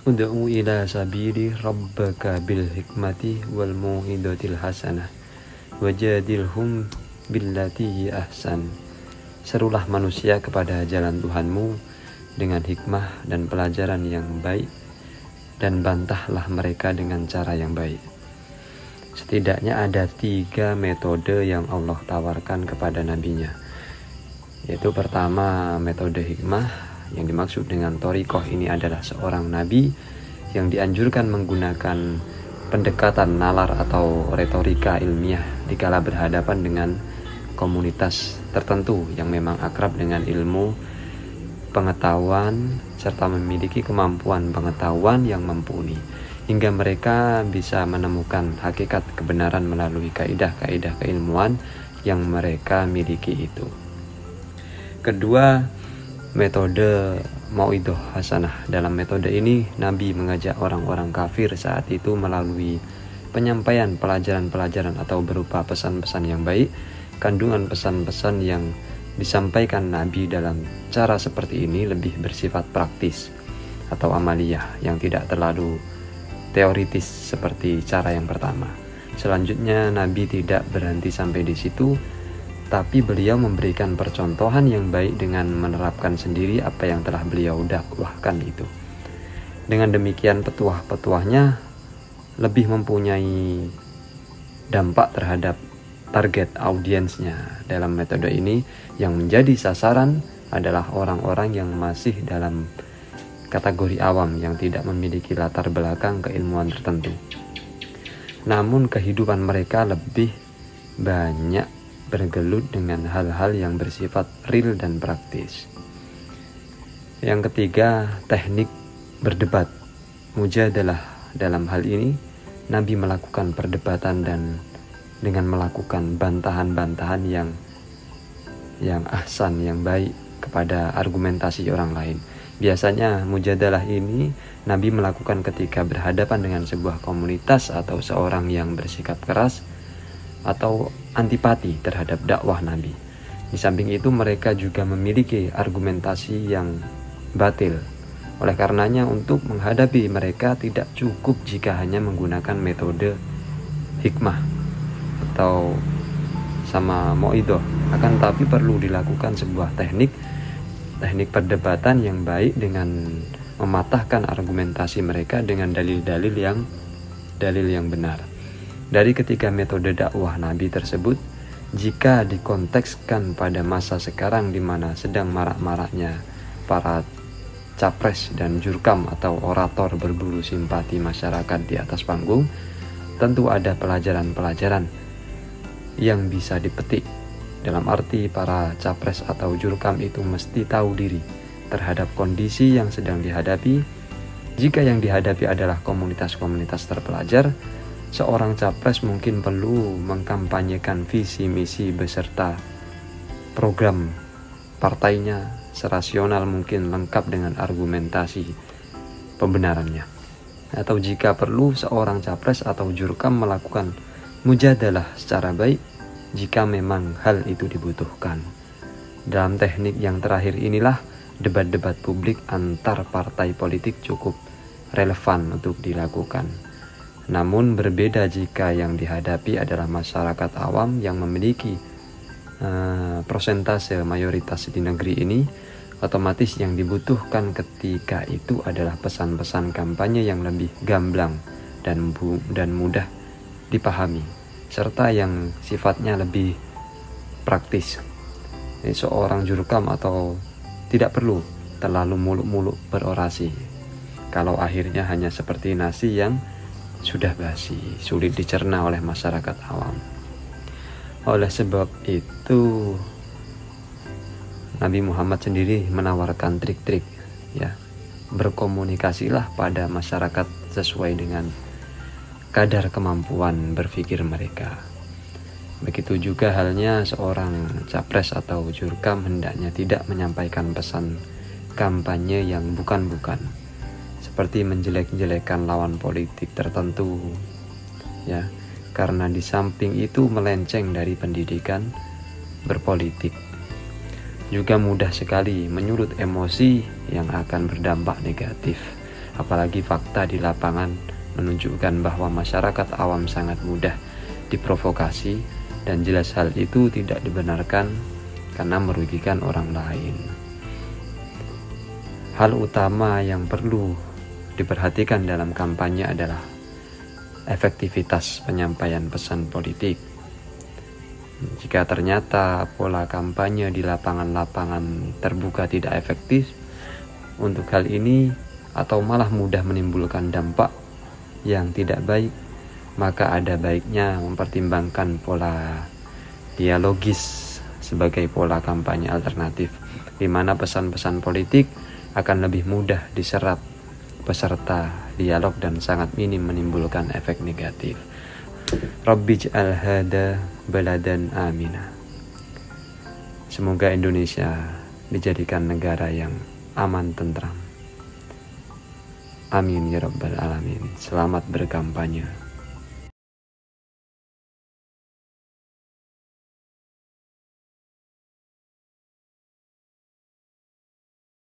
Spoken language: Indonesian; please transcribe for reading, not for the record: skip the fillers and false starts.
Ud'u ila sabili rabbaka bil hikmati wal mau'izatil hasanah wajadilhum billati hi ahsan. Serulah manusia kepada jalan Tuhanmu dengan hikmah dan pelajaran yang baik, dan bantahlah mereka dengan cara yang baik. Setidaknya ada 3 metode yang Allah tawarkan kepada nabinya, yaitu pertama metode hikmah. Yang dimaksud dengan thoriqoh ini adalah seorang nabi yang dianjurkan menggunakan pendekatan nalar atau retorika ilmiah dikala berhadapan dengan komunitas tertentu yang memang akrab dengan ilmu pengetahuan serta memiliki kemampuan pengetahuan yang mumpuni, hingga mereka bisa menemukan hakikat kebenaran melalui kaidah-kaidah keilmuan yang mereka miliki itu. Kedua, metode mau'idhah hasanah. Dalam metode ini, Nabi mengajak orang-orang kafir saat itu melalui penyampaian pelajaran-pelajaran atau berupa pesan-pesan yang baik. Kandungan pesan-pesan yang disampaikan Nabi dalam cara seperti ini lebih bersifat praktis atau amaliyah yang tidak terlalu teoritis seperti cara yang pertama. Selanjutnya, Nabi tidak berhenti sampai di situ, tapi beliau memberikan percontohan yang baik dengan menerapkan sendiri apa yang telah beliau dakwahkan itu. Dengan demikian, petuah-petuahnya lebih mempunyai dampak terhadap target audiensnya. Dalam metode ini, yang menjadi sasaran adalah orang-orang yang masih dalam kategori awam yang tidak memiliki latar belakang keilmuan tertentu. Namun kehidupan mereka lebih banyak bergelut dengan hal-hal yang bersifat real dan praktis. Yang ketiga, teknik berdebat mujadalah. Dalam hal ini, Nabi melakukan perdebatan dan dengan melakukan bantahan-bantahan yang ahsan, yang baik kepada argumentasi orang lain. Biasanya mujadalah ini Nabi melakukan ketika berhadapan dengan sebuah komunitas atau seorang yang bersikap keras atau antipati terhadap dakwah Nabi. Di samping itu, mereka juga memiliki argumentasi yang batil. Oleh karenanya, untuk menghadapi mereka tidak cukup jika hanya menggunakan metode hikmah atau sama mau'idhah, akan tapi perlu dilakukan sebuah teknik perdebatan yang baik dengan mematahkan argumentasi mereka dengan dalil-dalil yang benar. Dari ketiga metode dakwah Nabi tersebut, jika dikontekskan pada masa sekarang di mana sedang marak-maraknya para capres dan jurkam atau orator berburu simpati masyarakat di atas panggung, tentu ada pelajaran-pelajaran yang bisa dipetik. Dalam arti, para capres atau jurkam itu mesti tahu diri terhadap kondisi yang sedang dihadapi. Jika yang dihadapi adalah komunitas-komunitas terpelajar, seorang capres mungkin perlu mengkampanyekan visi misi beserta program partainya serasional mungkin, lengkap dengan argumentasi pembenarannya. Atau jika perlu, seorang capres atau jurkam melakukan mujadalah secara baik jika memang hal itu dibutuhkan. Dalam teknik yang terakhir inilah debat-debat publik antar partai politik cukup relevan untuk dilakukan. Namun berbeda jika yang dihadapi adalah masyarakat awam yang memiliki persentase mayoritas di negeri ini. Otomatis yang dibutuhkan ketika itu adalah pesan-pesan kampanye yang lebih gamblang dan mudah dipahami, serta yang sifatnya lebih praktis. Jadi, seorang jurkam atau tidak perlu terlalu muluk-muluk berorasi, kalau akhirnya hanya seperti nasi yang sudah basi, sulit dicerna oleh masyarakat awam. Oleh sebab itu, Nabi Muhammad sendiri menawarkan trik-trik, ya. Berkomunikasilah pada masyarakat sesuai dengan kadar kemampuan berpikir mereka. Begitu juga halnya seorang capres atau jurkam hendaknya tidak menyampaikan pesan kampanye yang bukan-bukan, seperti menjelek-jelekan lawan politik tertentu, ya, karena di samping itu melenceng dari pendidikan berpolitik. Juga mudah sekali menyulut emosi yang akan berdampak negatif. apalagi fakta di lapangan menunjukkan bahwa masyarakat awam sangat mudah diprovokasi dan jelas hal itu tidak dibenarkan karena merugikan orang lain. Hal utama yang perlu diperhatikan dalam kampanye adalah efektivitas penyampaian pesan politik. Jika ternyata pola kampanye di lapangan-lapangan terbuka tidak efektif untuk hal ini atau malah mudah menimbulkan dampak yang tidak baik, maka ada baiknya mempertimbangkan pola dialogis sebagai pola kampanye alternatif, di mana pesan-pesan politik akan lebih mudah diserap peserta dialog dan sangat minim menimbulkan efek negatif. Rabbij'al hada baladan amina. Semoga Indonesia dijadikan negara yang aman tentram. Amin ya rabbal alamin. Selamat berkampanye.